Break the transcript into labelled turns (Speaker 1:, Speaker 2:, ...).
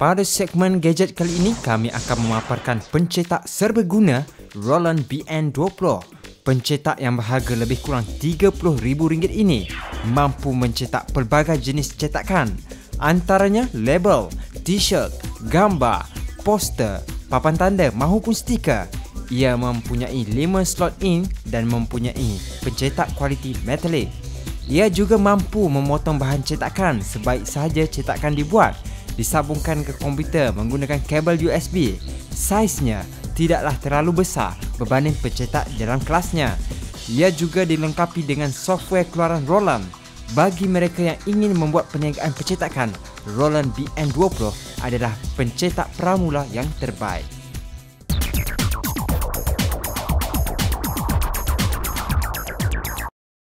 Speaker 1: Pada segmen gadget kali ini, kami akan memaparkan pencetak serbaguna Roland BN20. Pencetak yang berharga lebih kurang RM30,000 ini mampu mencetak pelbagai jenis cetakan, antaranya label, t-shirt, gambar, poster, papan tanda mahupun stiker. Ia mempunyai 5 slot ink dan mempunyai pencetak kualiti metalik. Ia juga mampu memotong bahan cetakan sebaik sahaja cetakan dibuat, disambungkan ke komputer menggunakan kabel USB. Saiznya tidaklah terlalu besar berbanding pencetak dalam kelasnya. Ia juga dilengkapi dengan software keluaran Roland. Bagi mereka yang ingin membuat perniagaan pencetakan, Roland BN20 adalah pencetak pramula yang terbaik.